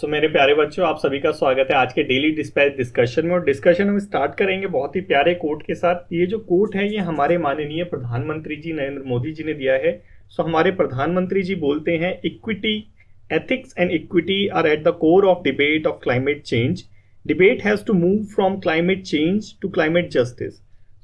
मेरे प्यारे बच्चों, आप सभी का स्वागत है आज के डेली डिस्पैच डिस्कशन में। और डिस्कशन हम स्टार्ट करेंगे बहुत ही प्यारे कोट के साथ। ये जो कोट है ये हमारे माननीय प्रधानमंत्री जी नरेंद्र मोदी जी ने दिया है। हमारे प्रधानमंत्री जी बोलते हैं, equity, ethics and equity are at the core of debate of climate change. Debate has to move from climate change to climate justice.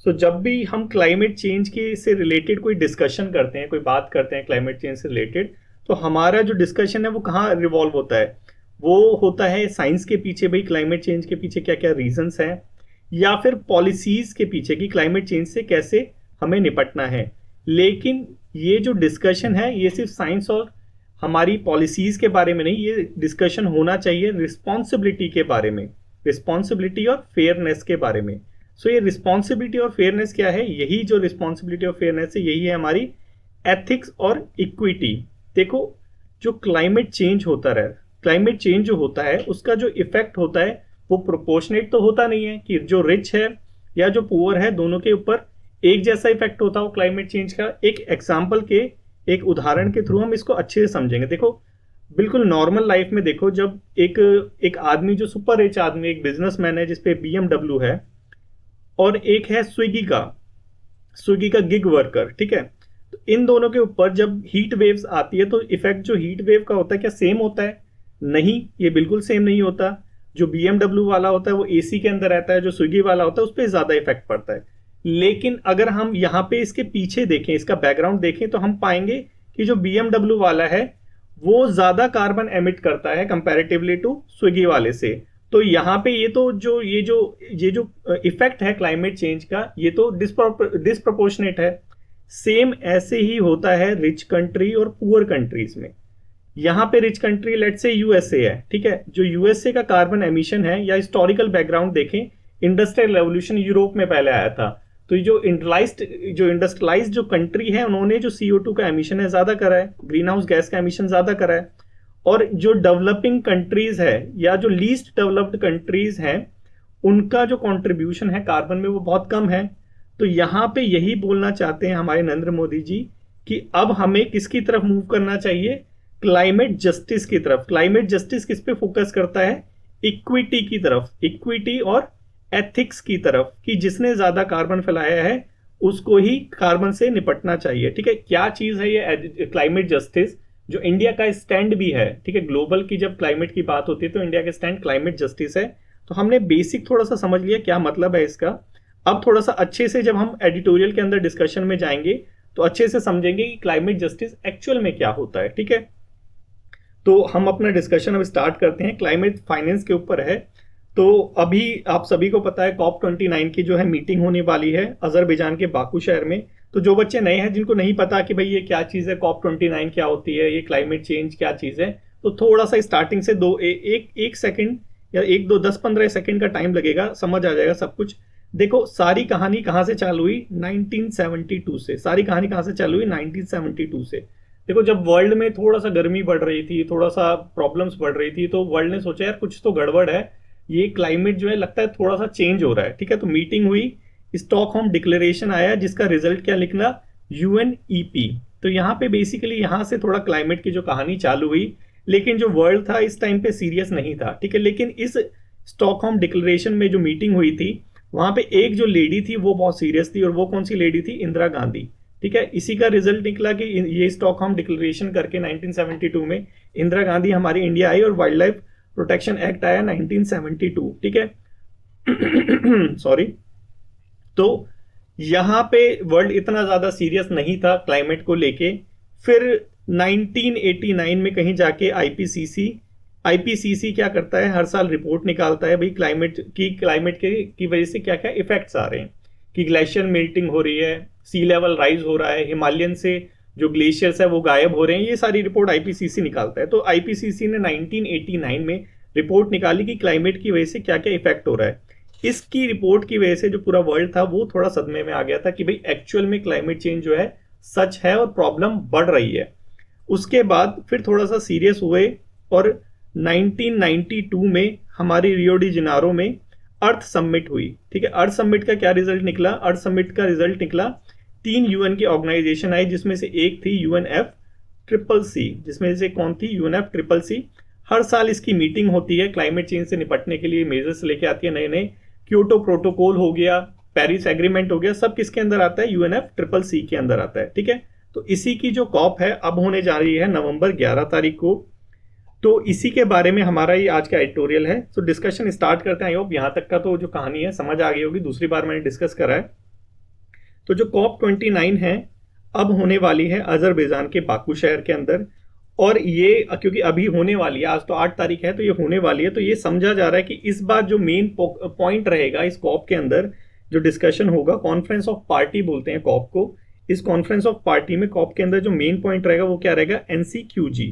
जब भी हम क्लाइमेट चेंज के से रिलेटेड कोई डिस्कशन करते हैं, कोई बात करते हैं क्लाइमेट चेंज से रिलेटेड, तो हमारा जो डिस्कशन है वो कहाँ रिवॉल्व होता है? वो होता है साइंस के पीछे, भाई क्लाइमेट चेंज के पीछे क्या क्या रीजंस हैं, या फिर पॉलिसीज के पीछे कि क्लाइमेट चेंज से कैसे हमें निपटना है। लेकिन ये जो डिस्कशन है ये सिर्फ साइंस और हमारी पॉलिसीज के बारे में नहीं, ये डिस्कशन होना चाहिए रिस्पॉन्सिबिलिटी के बारे में, रिस्पॉन्सिबिलिटी और फेयरनेस के बारे में। ये रिस्पॉन्सिबिलिटी और फेयरनेस क्या है? यही जो रिस्पॉन्सिबिलिटी और फेयरनेस है यही है हमारी एथिक्स और इक्विटी। देखो, जो क्लाइमेट चेंज होता रहे, क्लाइमेट चेंज जो होता है उसका जो इफेक्ट होता है वो प्रोपोर्शनेट तो होता नहीं है कि जो रिच है या जो पुअर है दोनों के ऊपर एक जैसा इफेक्ट होता हो क्लाइमेट चेंज का। एक एग्जांपल के, एक उदाहरण के थ्रू हम इसको अच्छे से समझेंगे। देखो, बिल्कुल नॉर्मल लाइफ में देखो, जब एक एक आदमी जो सुपर रिच आदमी, एक बिजनेसमैन है जिसपे BMW है, और एक है स्विगी का गिग वर्कर, ठीक है। तो इन दोनों के ऊपर जब हीट वेव्स आती है तो इफेक्ट जो हीट वेव का होता है क्या सेम होता है? नहीं, ये बिल्कुल सेम नहीं होता। जो BMW वाला होता है वो AC के अंदर रहता है, जो स्विगी वाला होता है उस पर ज्यादा इफेक्ट पड़ता है। लेकिन अगर हम यहाँ पे इसके पीछे देखें, इसका बैकग्राउंड देखें, तो हम पाएंगे कि जो BMW वाला है वो ज्यादा कार्बन एमिट करता है कंपैरेटिवली टू स्विगी वाले से। तो यहाँ पे ये जो इफेक्ट है क्लाइमेट चेंज का, ये तो डिस्प्रपोर्शनेट है। सेम ऐसे ही होता है रिच कंट्री और पुअर कंट्रीज में। यहाँ पे रिच कंट्री लेट से USA है, ठीक है। जो USA का कार्बन एमिशन है, या हिस्टोरिकल बैकग्राउंड देखें, इंडस्ट्रियल रेवोल्यूशन यूरोप में पहले आया था। तो जो इंडस्ट्रियलाइज्ड जो कंट्री है उन्होंने जो CO2 का एमिशन है ज्यादा करा है, ग्रीन हाउस गैस का एमिशन ज्यादा करा है। और जो डेवलपिंग कंट्रीज है या जो लीस्ट डेवलप्ड कंट्रीज हैं, उनका जो कंट्रीब्यूशन है कार्बन में वो बहुत कम है। तो यहाँ पे यही बोलना चाहते हैं हमारे नरेंद्र मोदी जी कि अब हमें किसकी तरफ मूव करना चाहिए? क्लाइमेट जस्टिस की तरफ। क्लाइमेट जस्टिस किस पे फोकस करता है? इक्विटी की तरफ, इक्विटी और एथिक्स की तरफ, कि जिसने ज्यादा कार्बन फैलाया है उसको ही कार्बन से निपटना चाहिए, ठीक है। क्या चीज है ये क्लाइमेट जस्टिस? जो इंडिया का स्टैंड भी है, ठीक है, ग्लोबल की जब क्लाइमेट की बात होती है तो इंडिया का स्टैंड क्लाइमेट जस्टिस है। तो हमने बेसिक थोड़ा सा समझ लिया क्या मतलब है इसका। अब थोड़ा सा अच्छे से जब हम एडिटोरियल के अंदर डिस्कशन में जाएंगे तो अच्छे से समझेंगे कि क्लाइमेट जस्टिस एक्चुअल में क्या होता है, ठीक है। तो हम अपना डिस्कशन अब स्टार्ट करते हैं, क्लाइमेट फाइनेंस के ऊपर है। तो अभी आप सभी को पता है COP29 की जो है मीटिंग होने वाली है अजरबैजान के बाकू शहर में। तो जो बच्चे नए हैं, जिनको नहीं पता कि भाई ये क्या चीज़ है, COP29 क्या होती है, ये क्लाइमेट चेंज क्या चीज़ है, तो थोड़ा सा स्टार्टिंग से एक सेकंड या 1 2 10 15 सेकंड का टाइम लगेगा, समझ आ जाएगा सब कुछ। देखो, सारी कहानी कहाँ से चालू हुई? 1972 से। सारी कहानी कहाँ से चालू हुई? 1972 से। देखो, जब वर्ल्ड में थोड़ा सा गर्मी बढ़ रही थी, थोड़ा सा प्रॉब्लम्स बढ़ रही थी, तो वर्ल्ड ने सोचा यार कुछ तो गड़बड़ है, ये क्लाइमेट जो है लगता है थोड़ा सा चेंज हो रहा है, ठीक है। तो मीटिंग हुई, स्टॉकहोम डिक्लेरेशन आया, जिसका रिजल्ट क्या निकला? UNEP। तो यहाँ पे बेसिकली यहाँ से थोड़ा क्लाइमेट की जो कहानी चालू हुई। लेकिन जो वर्ल्ड था इस टाइम पे सीरियस नहीं था, ठीक है। लेकिन इस स्टॉकहोम डिक्लेरेशन में जो मीटिंग हुई थी वहां पे एक जो लेडी थी वो बहुत सीरियस थी, और वो कौन सी लेडी थी? इंदिरा गांधी, ठीक है। इसी का रिजल्ट निकला कि ये स्टॉकहोम डिक्लेरेशन करके 1972 में इंदिरा गांधी हमारी इंडिया आई और वाइल्ड लाइफ प्रोटेक्शन एक्ट आया 1972, ठीक है। सॉरी। तो यहाँ पे वर्ल्ड इतना ज्यादा सीरियस नहीं था क्लाइमेट को लेके। फिर 1989 में कहीं जाके आईपीसीसी क्या करता है? हर साल रिपोर्ट निकालता है भाई क्लाइमेट की वजह से क्या क्या इफेक्ट्स आ रहे हैं, कि ग्लेशियर मेल्टिंग हो रही है, सी लेवल राइज हो रहा है, हिमालयन से जो ग्लेशियर्स है वो गायब हो रहे हैं। ये सारी रिपोर्ट आईपीसीसी निकालता है। तो आईपीसीसी ने 1989 में रिपोर्ट निकाली कि क्लाइमेट की वजह से क्या क्या इफेक्ट हो रहा है। इसकी रिपोर्ट की वजह से जो पूरा वर्ल्ड था वो थोड़ा सदमे में आ गया था कि भाई एक्चुअल में क्लाइमेट चेंज जो है सच है और प्रॉब्लम बढ़ रही है। उसके बाद फिर थोड़ा सा सीरियस हुए, और 1992 में हमारी रियो डी जेनेरो में अर्थ समिट हुई, ठीक है। अर्थ समिट का क्या रिजल्ट निकला? अर्थ समिट का रिजल्ट निकला, 3 UN की ऑर्गेनाइजेशन आई, जिसमें से एक थी UNFCCC, जिसमें से कौन थी? UNFCCC। हर साल इसकी मीटिंग होती है, क्लाइमेट चेंज से निपटने के लिए मेजर्स लेके आती है नए नए। क्योटो प्रोटोकॉल हो गया, पेरिस एग्रीमेंट हो गया, सब किसके अंदर आता है? UNFCCC के अंदर आता है। ठीक है, तो इसी की जो कॉप है अब होने जा रही है नवंबर 11 तारीख को। तो इसी के बारे में हमारा ये आज का एडिटोरियल है। तो डिस्कशन स्टार्ट करते हैं। आई होप यहाँ तक का तो जो कहानी है समझ आ गई होगी, दूसरी बार मैंने डिस्कस करा है। तो जो COP29 है अब होने वाली है अजरबैजान के बाकू शहर के अंदर। और ये क्योंकि अभी होने वाली है, आज तो 8 तारीख है, तो ये होने वाली है, तो ये समझा जा रहा है कि इस बार जो मेन पॉइंट रहेगा इस कॉप के अंदर जो डिस्कशन होगा, कॉन्फ्रेंस ऑफ पार्टी बोलते हैं कॉप को। इस कॉन्फ्रेंस ऑफ पार्टी में कॉप के अंदर जो मेन पॉइंट रहेगा वो क्या रहेगा? NCQG।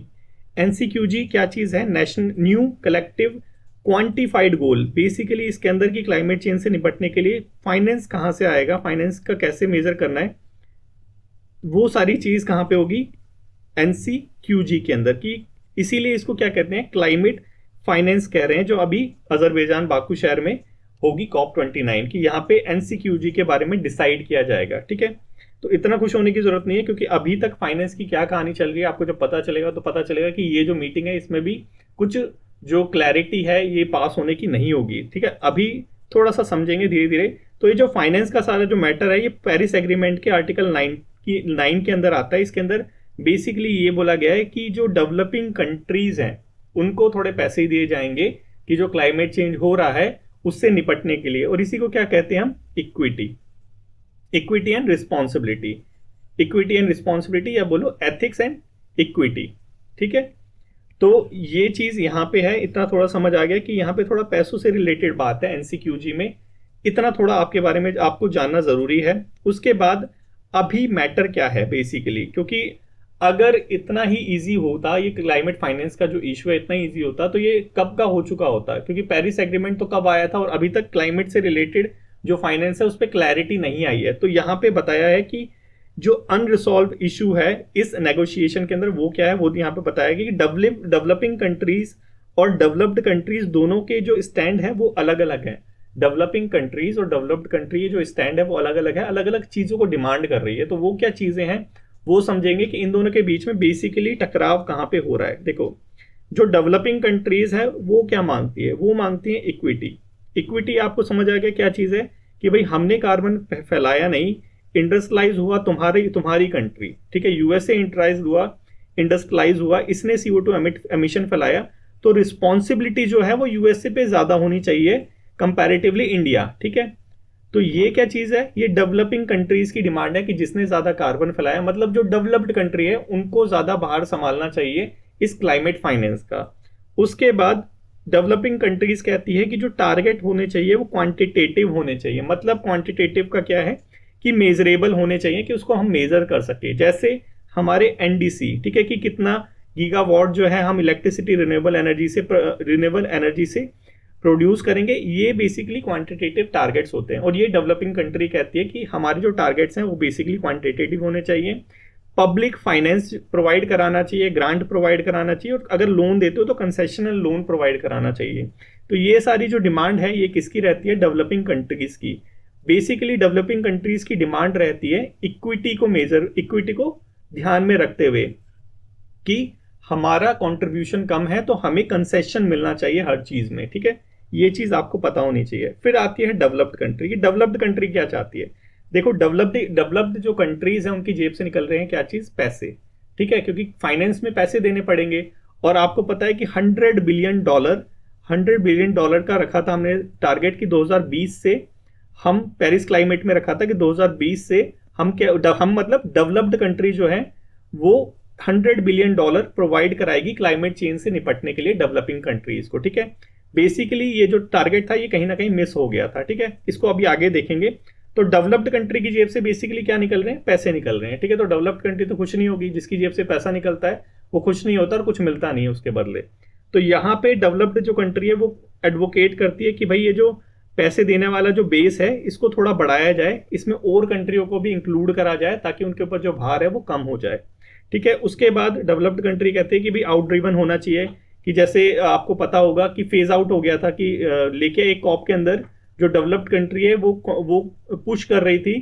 NCQG क्या चीज है? नेशनल न्यू कलेक्टिव क्वांटिफाइड गोल। बेसिकली इसके अंदर की क्लाइमेट चेंज से निपटने के लिए फाइनेंस कहां से आएगा, फाइनेंस का कैसे मेजर करना है, वो सारी चीज कहां पे होगी? NCQG के अंदर की। इसीलिए इसको क्या कहते हैं? क्लाइमेट फाइनेंस कह रहे हैं, जो अभी अजरबैजान बाकू शहर में होगी COP29 की। यहाँ पे NCQG के बारे में डिसाइड किया जाएगा। ठीक है, तो इतना खुश होने की जरूरत नहीं है, क्योंकि अभी तक फाइनेंस की क्या कहानी चल रही है आपको जब पता चलेगा तो पता चलेगा कि ये जो मीटिंग है इसमें भी कुछ जो क्लैरिटी है ये पास होने की नहीं होगी। ठीक है, अभी थोड़ा सा समझेंगे धीरे धीरे। तो ये जो फाइनेंस का सारा जो मैटर है ये पेरिस एग्रीमेंट के आर्टिकल 9 के अंदर आता है। इसके अंदर बेसिकली ये बोला गया है कि जो डेवलपिंग कंट्रीज हैं उनको थोड़े पैसे दिए जाएंगे कि जो क्लाइमेट चेंज हो रहा है उससे निपटने के लिए। और इसी को क्या कहते हैं हम? Equity and responsibility. Equity and responsibility, या बोलो एथिक्स एंड इक्विटी। ठीक है, तो ये चीज यहां पे है। इतना थोड़ा समझ आ गया कि यहां पे थोड़ा पैसों से रिलेटेड बात है NCQG में। इतना थोड़ा आपके बारे में आपको जानना जरूरी है। उसके बाद अभी मैटर क्या है बेसिकली, क्योंकि अगर इतना ही इजी होता ये क्लाइमेट फाइनेंस का जो इशू है, इतना इजी होता तो ये कब का हो चुका होता। क्योंकि पेरिस एग्रीमेंट तो कब आया था और अभी तक क्लाइमेट से रिलेटेड जो फाइनेंस है उस पर क्लैरिटी नहीं आई है। तो यहाँ पे बताया है कि जो अनरिजॉल्व इशू है इस नेगोशिएशन के अंदर वो क्या है, वो यहाँ पे बताया गया कि डेवलपिंग कंट्रीज और डेवलप्ड कंट्रीज दोनों के जो स्टैंड है वो अलग अलग है। डेवलपिंग कंट्रीज और डेवलप्ड कंट्री जो स्टैंड है वो अलग अलग है, अलग अलग चीजों को डिमांड कर रही है। तो वो क्या चीजें हैं वो समझेंगे कि इन दोनों के बीच में बेसिकली टकराव कहां पे हो रहा है। देखो, जो डेवलपिंग कंट्रीज है वो क्या मांगती है? वो मांगती है इक्विटी। इक्विटी आपको समझ आ गया क्या चीज है? कि भाई हमने कार्बन फैलाया नहीं, इंडस्ट्रियलाइज हुआ तुम्हारी कंट्री। ठीक है, USA इंडस्ट्रियलाइज हुआ, इसने CO2 एमिशन फैलाया, तो रिस्पॉन्सिबिलिटी जो है वो USA पे ज्यादा होनी चाहिए कंपैरेटिवली इंडिया। ठीक है, तो ये क्या चीज है? ये डेवलपिंग कंट्रीज की डिमांड है कि जिसने ज्यादा कार्बन फैलाया, मतलब जो डेवलप्ड कंट्री है उनको ज्यादा भार संभालना चाहिए इस क्लाइमेट फाइनेंस का। उसके बाद डेवलपिंग कंट्रीज कहती है कि जो टारगेट होने चाहिए वो क्वांटिटेटिव होने चाहिए। मतलब क्वांटिटेटिव का क्या है? कि मेजरेबल होने चाहिए, कि उसको हम मेजर कर सके। जैसे हमारे NDC, ठीक है, कि कितना गीगावाट जो है हम इलेक्ट्रिसिटी रिन्यूएबल एनर्जी से प्रोड्यूस करेंगे, ये बेसिकली क्वांटिटेटिव टारगेट्स होते हैं। और ये डेवलपिंग कंट्री कहती है कि हमारे जो टारगेट्स हैं वो बेसिकली क्वांटिटेटिव होने चाहिए। पब्लिक फाइनेंस प्रोवाइड कराना चाहिए, ग्रांट प्रोवाइड कराना चाहिए, और अगर लोन देते हो तो कंसेशनल लोन प्रोवाइड कराना चाहिए। तो ये सारी जो डिमांड है ये किसकी रहती है? डेवलपिंग कंट्रीज की। बेसिकली डेवलपिंग कंट्रीज की डिमांड रहती है इक्विटी को ध्यान में रखते हुए कि हमारा कंट्रीब्यूशन कम है तो हमें कंसेशन मिलना चाहिए हर चीज में। ठीक है, ये चीज आपको पता होनी चाहिए। फिर आती है डेवलप्ड कंट्री की। डेवलप्ड कंट्री क्या चाहती है? देखो, डेवलप्ड जो कंट्रीज हैं उनकी जेब से निकल रहे हैं क्या चीज? पैसे। ठीक है, क्योंकि फाइनेंस में पैसे देने पड़ेंगे। और आपको पता है कि $100 बिलियन का रखा था हमने टारगेट की 2020 से। हम पेरिस क्लाइमेट में रखा था कि 2020 से हम मतलब डेवलप्ड कंट्री जो है वो $100 बिलियन प्रोवाइड कराएगी क्लाइमेट चेंज से निपटने के लिए डेवलपिंग कंट्रीज को। ठीक है, बेसिकली ये जो टारगेट था ये कहीं ना कहीं मिस हो गया था। ठीक है, इसको अभी आगे देखेंगे। तो डेवलप्ड कंट्री की जेब से बेसिकली क्या निकल रहे हैं? पैसे निकल रहे हैं। ठीक है, तो डेवलप्ड कंट्री तो खुश नहीं होगी, जिसकी जेब से पैसा निकलता है वो खुश नहीं होता और कुछ मिलता नहीं है उसके बदले। तो यहाँ पे डेवलप्ड जो कंट्री है वो एडवोकेट करती है कि भाई ये जो पैसे देने वाला जो बेस है इसको थोड़ा बढ़ाया जाए, इसमें और कंट्रियों को भी इंक्लूड करा जाए ताकि उनके ऊपर जो भार है वो कम हो जाए। ठीक है, उसके बाद डेवलप्ड कंट्री कहते हैं कि भाई आउट ड्रिवन होना चाहिए, कि जैसे आपको पता होगा कि फेज आउट हो गया था कि लेके एक कॉप के अंदर जो डेवलप्ड कंट्री है वो पुश कर रही थी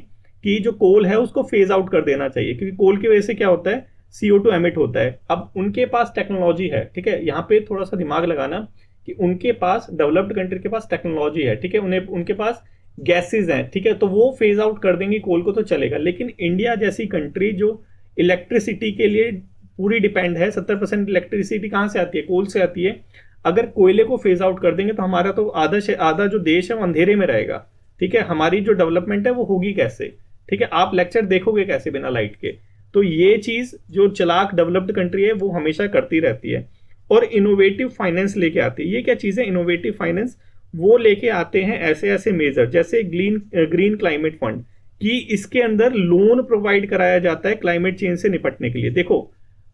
कि जो कोल है उसको फेज आउट कर देना चाहिए, क्योंकि कोल की वजह से क्या होता है? CO2 एमिट होता है। अब उनके पास टेक्नोलॉजी है, ठीक है, यहाँ पे थोड़ा सा दिमाग लगाना कि उनके पास, डेवलप्ड कंट्री के पास टेक्नोलॉजी है, ठीक है, उन्हें उनके पास गैसेज हैं, ठीक है, तो वो फेज आउट कर देंगे कोल को तो चलेगा। लेकिन इंडिया जैसी कंट्री जो इलेक्ट्रिसिटी के लिए पूरी डिपेंड है, 70% इलेक्ट्रिसिटी कहाँ से आती है, कोल से आती है। अगर कोयले को फेज आउट कर देंगे तो हमारा तो आधा से आधा जो देश है वो अंधेरे में रहेगा, ठीक है, हमारी जो डेवलपमेंट है वो होगी कैसे, ठीक है, आप लेक्चर देखोगे कैसे बिना लाइट के। तो ये चीज जो चालाक डेवलप्ड कंट्री है वो हमेशा करती रहती है। और इनोवेटिव फाइनेंस लेके आती है। ये क्या चीज है इनोवेटिव फाइनेंस? वो लेके आते हैं ऐसे ऐसे मेजर, जैसे ग्रीन क्लाइमेट फंड, कि इसके अंदर लोन प्रोवाइड कराया जाता है क्लाइमेट चेंज से निपटने के लिए। देखो,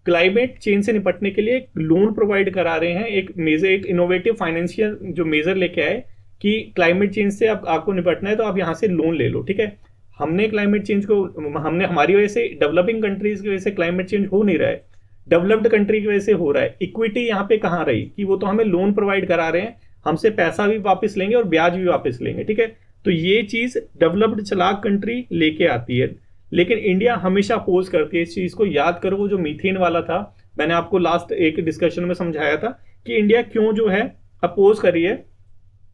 क्लाइमेट चेंज से निपटने के लिए एक लोन प्रोवाइड करा रहे हैं, एक मेजर, एक इनोवेटिव फाइनेंशियल जो मेजर लेके आए कि क्लाइमेट चेंज से अब आपको निपटना है तो आप यहाँ से लोन ले लो, ठीक है। हमने क्लाइमेट चेंज को, हमने हमारी वजह से, डेवलपिंग कंट्रीज की वजह से क्लाइमेट चेंज हो नहीं रहा है, डेवलप्ड कंट्री की वजह से हो रहा है। इक्विटी यहाँ पे कहाँ रही कि वो तो हमें लोन प्रोवाइड करा रहे हैं, हमसे पैसा भी वापस लेंगे और ब्याज भी वापस लेंगे, ठीक है। तो ये चीज डेवलप्ड चालाक कंट्री लेके आती है, लेकिन इंडिया हमेशा अपोज करती है इस चीज को। याद करो वो जो मीथेन वाला था, मैंने आपको लास्ट एक डिस्कशन में समझाया था कि इंडिया क्यों जो है अपोज करी है,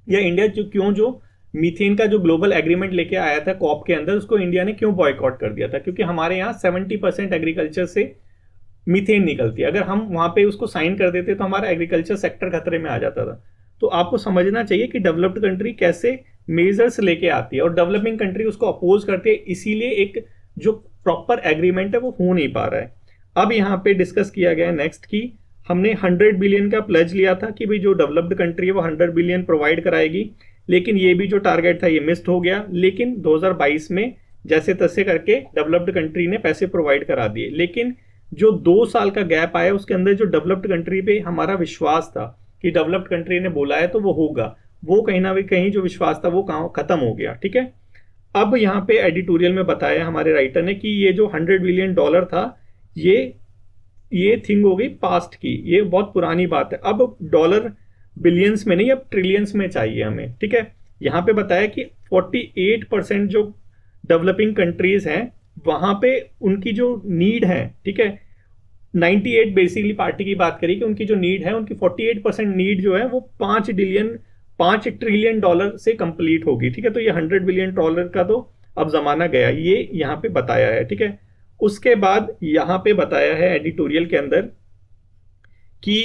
या इंडिया जो क्यों जो मीथेन का जो ग्लोबल एग्रीमेंट लेके आया था कॉप के अंदर, उसको इंडिया ने क्यों बॉयकॉट कर दिया था। क्योंकि हमारे यहाँ 70% एग्रीकल्चर से मीथेन निकलती है। अगर हम वहां पे उसको साइन कर देते तो हमारा एग्रीकल्चर सेक्टर खतरे में आ जाता था। तो आपको समझना चाहिए कि डेवलप्ड कंट्री कैसे मेजर्स लेके आती है और डेवलपिंग कंट्री उसको अपोज करती है, इसीलिए एक जो प्रॉपर एग्रीमेंट है वो हो नहीं पा रहा है। अब यहाँ पे डिस्कस किया गया नेक्स्ट की हमने 100 बिलियन का प्लेज लिया था कि भाई जो डेवलप्ड कंट्री है वो 100 बिलियन प्रोवाइड कराएगी, लेकिन ये भी जो टारगेट था ये मिस्ड हो गया। लेकिन 2022 में जैसे तैसे करके डेवलप्ड कंट्री ने पैसे प्रोवाइड करा दिए। लेकिन जो 2 साल का गैप आया उसके अंदर जो डेवलप्ड कंट्री पे हमारा विश्वास था कि डेवलप्ड कंट्री ने बोला है तो वो होगा, वो कहीं ना कहीं जो विश्वास था वो खत्म हो गया, ठीक है। अब यहाँ पे एडिटोरियल में बताया हमारे राइटर ने कि ये जो $100 बिलियन था ये थिंग हो गई पास्ट की, ये बहुत पुरानी बात है। अब डॉलर बिलियंस में नहीं, अब ट्रिलियंस में चाहिए हमें, ठीक है। यहाँ पे बताया कि 48% जो डेवलपिंग कंट्रीज हैं वहां पे उनकी जो नीड है, ठीक है, 98 बेसिकली पार्टी की बात करी कि उनकी जो नीड है, उनकी 48% नीड जो है वो $5 ट्रिलियन से कंप्लीट होगी, ठीक है। तो ये $100 बिलियन का तो अब जमाना गया, ये यहाँ पे बताया है, ठीक है। उसके बाद यहाँ पे बताया है एडिटोरियल के अंदर कि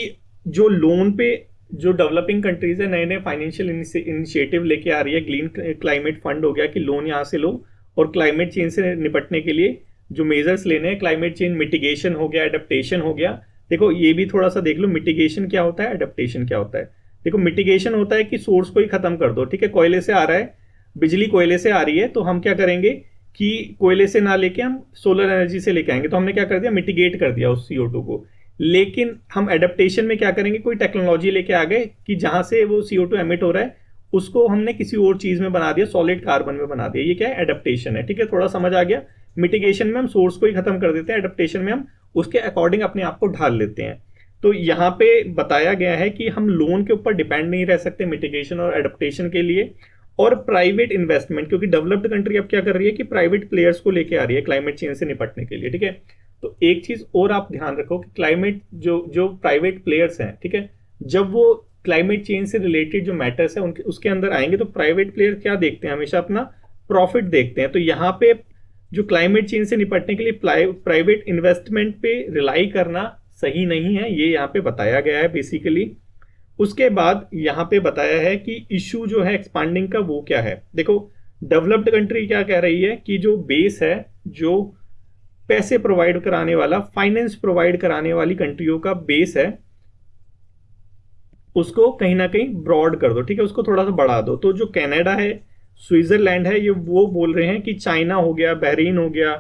जो लोन पे जो डेवलपिंग कंट्रीज है नए नए फाइनेंशियल इनिशिएटिव लेके आ रही है, ग्रीन क्लाइमेट फंड हो गया कि लोन यहाँ से लो, और क्लाइमेट चेंज से निपटने के लिए जो मेजर्स लेने हैं, क्लाइमेट चेंज मिटिगेशन हो गया, एडेप्टेशन हो गया। देखो ये भी थोड़ा सा देख लो, मिटिगेशन क्या होता है, एडेप्टेशन क्या होता है। देखो मिटिगेशन होता है कि सोर्स को ही खत्म कर दो, ठीक है, कोयले से आ रहा है, बिजली कोयले से आ रही है, तो हम क्या करेंगे कि कोयले से ना लेके हम सोलर एनर्जी से लेके आएंगे, तो हमने क्या कर दिया, मिटिगेट कर दिया उस CO2 को। लेकिन हम एडेप्टेशन में क्या करेंगे, कोई टेक्नोलॉजी लेके आ गए कि जहां से वो CO2 एमिट हो रहा है उसको हमने किसी और चीज में बना दिया, सॉलिड कार्बन में बना दिया, ये क्या है, एडेप्टेशन है, ठीक है। थोड़ा समझ आ गया। मिटिगेशन में हम सोर्स को ही खत्म कर देते हैं, एडेप्टेशन में हम उसके अकॉर्डिंग अपने आप को ढाल लेते हैं। तो यहाँ पे बताया गया है कि हम लोन के ऊपर डिपेंड नहीं रह सकते मिटिगेशन और एडेप्टेशन के लिए। और प्राइवेट इन्वेस्टमेंट, क्योंकि डेवलप्ड कंट्री अब क्या कर रही है कि प्राइवेट प्लेयर्स को लेके आ रही है क्लाइमेट चेंज से निपटने के लिए, ठीक है। तो एक चीज और आप ध्यान रखो कि क्लाइमेट जो प्राइवेट प्लेयर्स हैं, ठीक है, जब वो क्लाइमेट चेंज से रिलेटेड जो मैटर्स है उनके उसके अंदर आएंगे तो प्राइवेट प्लेयर क्या देखते हैं, हमेशा अपना प्रॉफिट देखते हैं। तो यहाँ पे जो क्लाइमेट चेंज से निपटने के लिए प्राइवेट इन्वेस्टमेंट पे रिलाई करना सही नहीं है, ये यहाँ पे बताया गया है बेसिकली। उसके बाद यहाँ पे बताया है कि इशू जो है एक्सपांडिंग का वो क्या है। देखो डेवलप्ड कंट्री क्या कह रही है कि जो बेस है, जो पैसे प्रोवाइड कराने वाला, फाइनेंस प्रोवाइड कराने वाली कंट्रियों का बेस है, उसको कहीं ना कहीं ब्रॉड कर दो, ठीक है, उसको थोड़ा सा बढ़ा दो। तो जो कनाडा है, स्विट्जरलैंड है, ये वो बोल रहे हैं कि चाइना हो गया, बहरीन हो गया,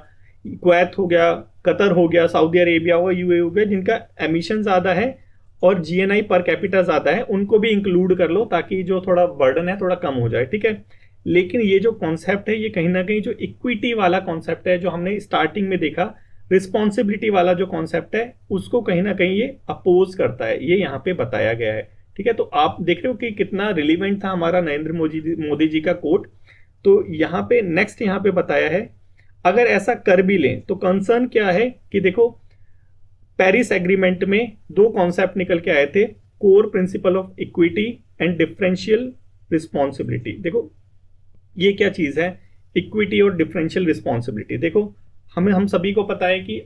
कुवैत हो गया, कतर हो गया, सऊदी अरेबिया हो गया, UAE हो गया, जिनका एमिशन ज्यादा है और GNI पर कैपिटा ज्यादा है, उनको भी इंक्लूड कर लो ताकि जो थोड़ा बर्डन है थोड़ा कम हो जाए, ठीक है। लेकिन ये जो कॉन्सेप्ट है ये कहीं ना कहीं जो इक्विटी वाला कॉन्सेप्ट है, जो हमने स्टार्टिंग में देखा, रिस्पॉन्सिबिलिटी वाला जो कॉन्सेप्ट है, उसको कहीं ना कहीं ये अपोज करता है, ये यहाँ पे बताया गया है, ठीक है। तो आप देख रहे हो कि कितना रिलीवेंट था हमारा नरेंद्र मोदी जी का कोट। तो यहाँ पे नेक्स्ट यहाँ पे बताया है, अगर ऐसा कर भी लें तो कंसर्न क्या है कि देखो पेरिस एग्रीमेंट में दो कॉन्सेप्ट निकल के आए थे, core principle of equity and differential responsibility. देखो ये क्या चीज है, इक्विटी और डिफरेंशियल रिस्पॉन्सिबिलिटी। देखो हम सभी को पता है कि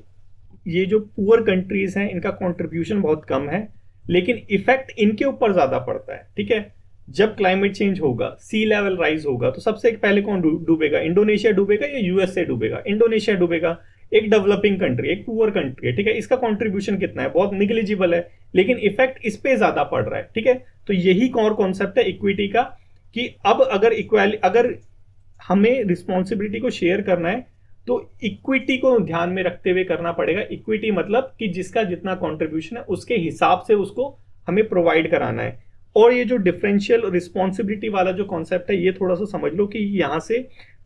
ये जो पुअर कंट्रीज हैं इनका कंट्रीब्यूशन बहुत कम है, लेकिन इफेक्ट इनके ऊपर ज्यादा पड़ता है। ठीक है, जब क्लाइमेट चेंज होगा, सी लेवल राइज होगा, तो सबसे पहले कौन डूबेगा? इंडोनेशिया डूबेगा या यूएसए डूबेगा? इंडोनेशिया डूबेगा। एक डेवलपिंग कंट्री, एक पुअर कंट्री है, ठीक है, इसका कंट्रीब्यूशन कितना है? बहुत निग्लिजिबल है, लेकिन इफेक्ट इस पे ज्यादा पड़ रहा है। ठीक है, तो यही कोर कॉन्सेप्ट है इक्विटी का, कि अब अगर हमें रिस्पॉन्सिबिलिटी को शेयर करना है तो इक्विटी को ध्यान में रखते हुए करना पड़ेगा। इक्विटी मतलब कि जिसका जितना कंट्रीब्यूशन है उसके हिसाब से उसको हमें प्रोवाइड कराना है। और ये जो डिफरेंशियल रिस्पॉन्सिबिलिटी वाला जो कॉन्सेप्ट है, ये थोड़ा सा समझ लो कि यहां से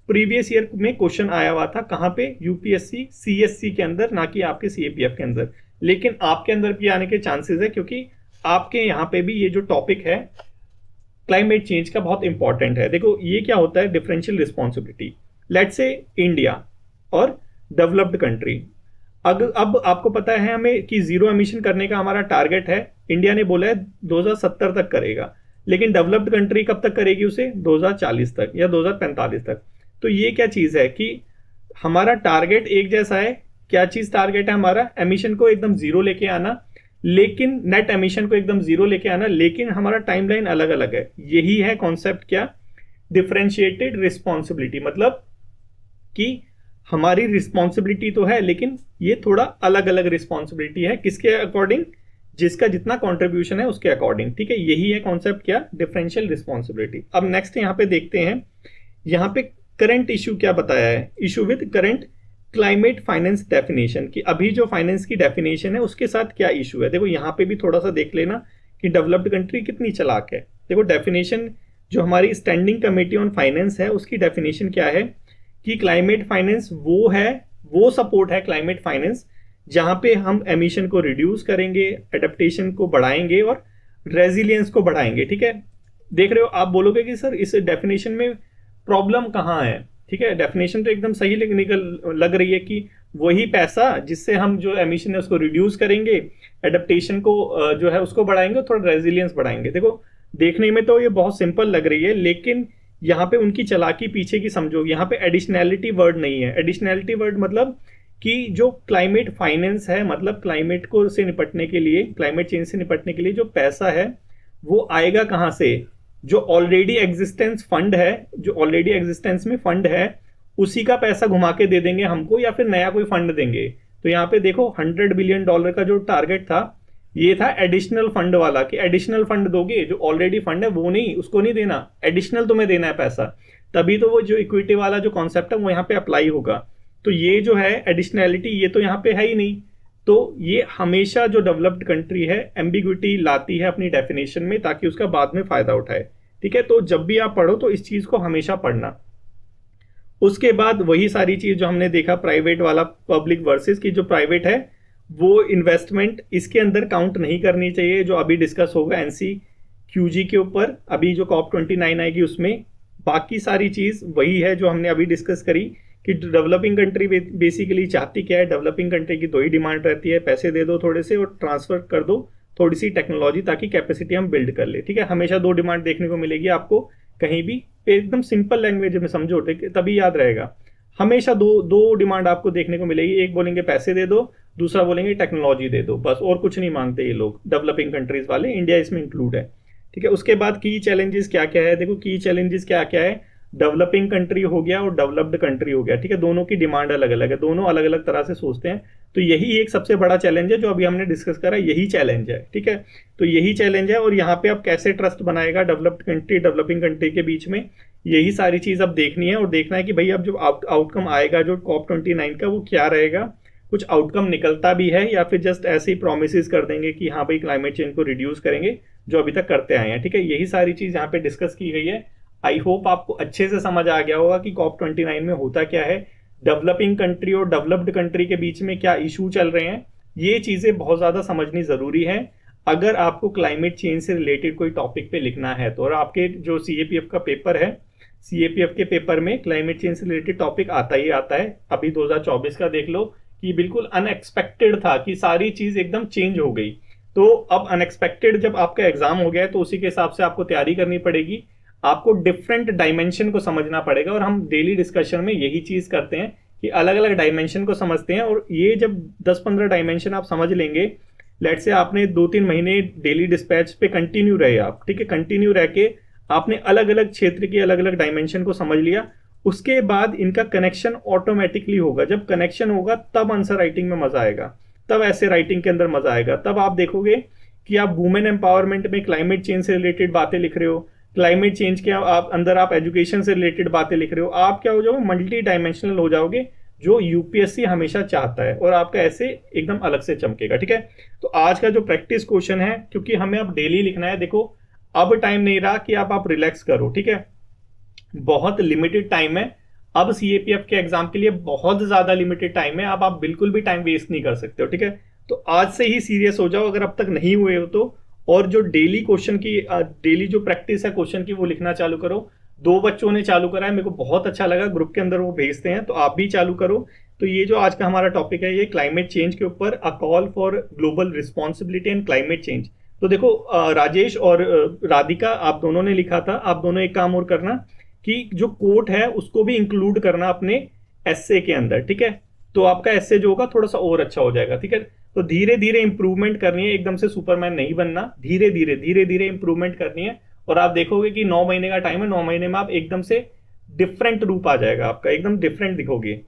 प्रीवियस ईयर में क्वेश्चन आया हुआ था। कहां पे? यूपीएससी सीएससी के अंदर, ना कि आपके सीएपीएफ के अंदर। लेकिन आपके अंदर भी आने के चांसेस है, क्योंकि आपके यहां पे भी ये जो टॉपिक है क्लाइमेट चेंज का बहुत इंपॉर्टेंट है। देखो ये क्या होता है differential responsibility. Let's say India और डेवलप्ड कंट्री, अब आपको पता है हमें कि जीरो एमिशन करने का हमारा टारगेट है। इंडिया ने बोला है 2070 तक करेगा, लेकिन डेवलप्ड कंट्री कब तक करेगी उसे? 2040 तक या 2045 तक। तो ये क्या चीज है कि हमारा टारगेट एक जैसा है। क्या चीज टारगेट है हमारा? एमिशन को एकदम जीरो लेके आना, लेकिन नेट एमिशन को एकदम जीरो लेके आना, लेकिन हमारा टाइमलाइन अलग अलग है। यही है कॉन्सेप्ट क्या? Differentiated responsibility. मतलब कि हमारी रिस्पॉन्सिबिलिटी तो है, लेकिन ये थोड़ा अलग अलग रिस्पॉन्सिबिलिटी है। किसके अकॉर्डिंग? जिसका जितना कंट्रीब्यूशन है उसके अकॉर्डिंग। ठीक है, यही है कॉन्सेप्ट क्या? Differential responsibility. अब नेक्स्ट यहाँ पे देखते हैं, यहाँ पे करंट इशू क्या बताया है, issue with current climate finance definition, की अभी जो फाइनेंस की डेफिनेशन है उसके साथ क्या इशू है। देखो यहाँ पे भी थोड़ा सा देख लेना कि डेवलप्ड कंट्री कितनी चालाक है। देखो डेफिनेशन जो हमारी स्टैंडिंग कमेटी ऑन फाइनेंस है उसकी डेफिनेशन क्या है कि क्लाइमेट फाइनेंस वो है, वो सपोर्ट है क्लाइमेट फाइनेंस जहां पे हम एमिशन को रिड्यूस करेंगे, एडेप्टेशन को बढ़ाएंगे और रेजिलियंस को बढ़ाएंगे। ठीक है, देख रहे हो आप बोलोगे कि सर इस डेफिनेशन में प्रॉब्लम कहाँ है। ठीक है, डेफिनेशन तो एकदम सही लग रही है कि वही पैसा जिससे हम जो एमिशन है उसको रिड्यूस करेंगे, एडेप्टेशन को जो है उसको बढ़ाएंगे, थोड़ा रेजिलियंस बढ़ाएंगे। देखो देखने में तो ये बहुत सिंपल लग रही है, लेकिन यहाँ पे उनकी चालाकी पीछे की समझो। यहाँ पे एडिशनैलिटी वर्ड नहीं है। एडिशनैलिटी वर्ड मतलब कि जो क्लाइमेट फाइनेंस है, मतलब क्लाइमेट को से निपटने के लिए, क्लाइमेट चेंज से निपटने के लिए जो पैसा है वो आएगा कहाँ से? जो ऑलरेडी एग्जिस्टेंस फंड है, जो ऑलरेडी एग्जिस्टेंस में फंड है, उसी का पैसा घुमा के दे देंगे हमको, या फिर नया कोई फंड देंगे। तो यहाँ पे देखो $100 बिलियन का जो टारगेट था ये था एडिशनल फंड वाला, कि एडिशनल फंड दोगे, जो ऑलरेडी फंड है वो नहीं, उसको नहीं देना, एडिशनल तुम्हें देना है पैसा। तभी तो वो जो इक्विटी वाला जो कॉन्सेप्ट है वो यहाँ पे अप्लाई होगा। तो ये जो है एडिशनैलिटी, ये तो यहाँ पे है ही नहीं। तो ये हमेशा जो डेवलप्ड कंट्री है एम्बिग्विटी लाती है अपनी डेफिनेशन में, ताकि उसका बाद में फायदा उठाए। ठीक है, तो जब भी आप पढ़ो तो इस चीज को हमेशा पढ़ना। उसके बाद वही सारी चीज जो हमने देखा प्राइवेट वाला, पब्लिक वर्सेस की, जो प्राइवेट है वो इन्वेस्टमेंट इसके अंदर काउंट नहीं करनी चाहिए, जो अभी डिस्कस होगा NCQG के ऊपर, अभी जो COP29 आएगी उसमें। बाकी सारी चीज वही है जो हमने अभी डिस्कस करी कि डेवलपिंग कंट्री बेसिकली चाहती क्या है। डेवलपिंग कंट्री की दो ही डिमांड रहती है, पैसे दे दो थोड़े से और ट्रांसफर कर दो थोड़ी सी टेक्नोलॉजी, ताकि कैपेसिटी हम बिल्ड कर ले। ठीक है, हमेशा दो डिमांड देखने को मिलेगी आपको कहीं भी, एकदम सिंपल लैंग्वेज में समझो, तभी याद रहेगा। हमेशा दो डिमांड आपको देखने को मिलेगी, एक बोलेंगे पैसे दे दो, दूसरा बोलेंगे टेक्नोलॉजी दे दो, बस और कुछ नहीं मांगते ये लोग, डेवलपिंग कंट्रीज वाले, इंडिया इसमें इंक्लूड है। ठीक है, उसके बाद की चैलेंजेस क्या क्या है। देखो की चैलेंजेस क्या क्या है, डेवलपिंग कंट्री हो गया और डेवलप्ड कंट्री हो गया। ठीक है, दोनों की डिमांड अलग अलग है, दोनों अलग अलग तरह से सोचते हैं। तो यही एक सबसे बड़ा चैलेंज है जो अभी हमने डिस्कस करा, यही चैलेंज है। ठीक है, तो यही चैलेंज है। और यहाँ पे अब कैसे ट्रस्ट बनाएगा डेवलप्ड कंट्री डेवलपिंग कंट्री के बीच में, यही सारी चीज अब देखनी है। और देखना है कि भाई अब जो आउटकम आएगा जो COP29 का, वो क्या रहेगा, कुछ आउटकम निकलता भी है या फिर जस्ट ऐसे ही प्रोमिस कर देंगे कि हाँ भाई क्लाइमेट चेंज को रिड्यूस करेंगे, जो अभी तक करते आए हैं। ठीक है, यही सारी चीज यहाँ पे डिस्कस की गई है। आई होप आपको अच्छे से समझ आ गया होगा कि COP29 में होता क्या है, डेवलपिंग कंट्री और डेवलप्ड कंट्री के बीच में क्या इशू चल रहे हैं। ये चीजें बहुत ज्यादा समझनी जरूरी है अगर आपको क्लाइमेट चेंज से रिलेटेड कोई टॉपिक पे लिखना है तो। और आपके जो CAPF का पेपर है, CAPF के पेपर में क्लाइमेट चेंज से रिलेटेड टॉपिक आता ही आता है। अभी 2024 का देख लो कि बिल्कुल अनएक्सपेक्टेड था कि सारी चीज एकदम चेंज हो गई। तो अब अनएक्सपेक्टेड जब आपका एग्जाम हो गया है तो उसी के हिसाब से आपको तैयारी करनी पड़ेगी, आपको डिफरेंट डायमेंशन को समझना पड़ेगा। और हम डेली डिस्कशन में यही चीज करते हैं कि अलग अलग डायमेंशन को समझते हैं, और ये जब 10-15 डायमेंशन आप समझ लेंगे, लेट से आपने 2-3 महीने डेली डिस्पैच पे कंटिन्यू रहे आप, ठीक है, कंटिन्यू रह के आपने अलग अलग क्षेत्र के अलग अलग डायमेंशन को समझ लिया, उसके बाद इनका कनेक्शन ऑटोमेटिकली होगा। जब कनेक्शन होगा तब आंसर राइटिंग में मजा आएगा, तब ऐसे राइटिंग के अंदर मजा आएगा। तब आप देखोगे कि आप वुमेन एम्पावरमेंट में क्लाइमेट चेंज से रिलेटेड बातें लिख रहे हो, क्लाइमेट चेंज के आप अंदर आप एजुकेशन से रिलेटेड बातें लिख रहे हो, आप क्या हो जाओगे, मल्टी डायमेंशनल हो जाओगे, जो यूपीएससी हमेशा चाहता है, और आपका ऐसे एकदम अलग से चमकेगा। ठीक है, तो आज का जो प्रैक्टिस क्वेश्चन है, क्योंकि हमें अब डेली लिखना है, देखो अब टाइम नहीं रहा कि आप रिलैक्स करो, ठीक है, बहुत लिमिटेड टाइम है। अब सीएपीएफ के एग्जाम के लिए बहुत ज्यादा लिमिटेड टाइम है, अब आप बिल्कुल भी टाइम वेस्ट नहीं कर सकते हो। ठीक है, तो आज से ही सीरियस हो जाओ अगर अब तक नहीं हुए हो तो, और जो डेली क्वेश्चन की डेली जो प्रैक्टिस है क्वेश्चन की वो लिखना चालू करो। 2 बच्चों ने चालू करा है, मेरे को बहुत अच्छा लगा, ग्रुप के अंदर वो भेजते हैं, तो आप भी चालू करो। तो ये जो आज का हमारा टॉपिक है, ये क्लाइमेट चेंज के ऊपर, a call for global responsibility and climate change. तो देखो राजेश और राधिका, आप दोनों ने लिखा था, आप दोनों एक काम और करना कि जो कोट है उसको भी इंक्लूड करना अपने एस्से के अंदर, ठीक है, तो आपका एस्से जो होगा थोड़ा सा और अच्छा हो जाएगा। ठीक है, तो धीरे धीरे इंप्रूवमेंट करनी है, एकदम से सुपरमैन नहीं बनना, धीरे धीरे इंप्रूवमेंट करनी है, और आप देखोगे कि 9 महीने का टाइम है, 9 महीने में आप एकदम से डिफरेंट रूप आ जाएगा आपका, एकदम डिफरेंट दिखोगे।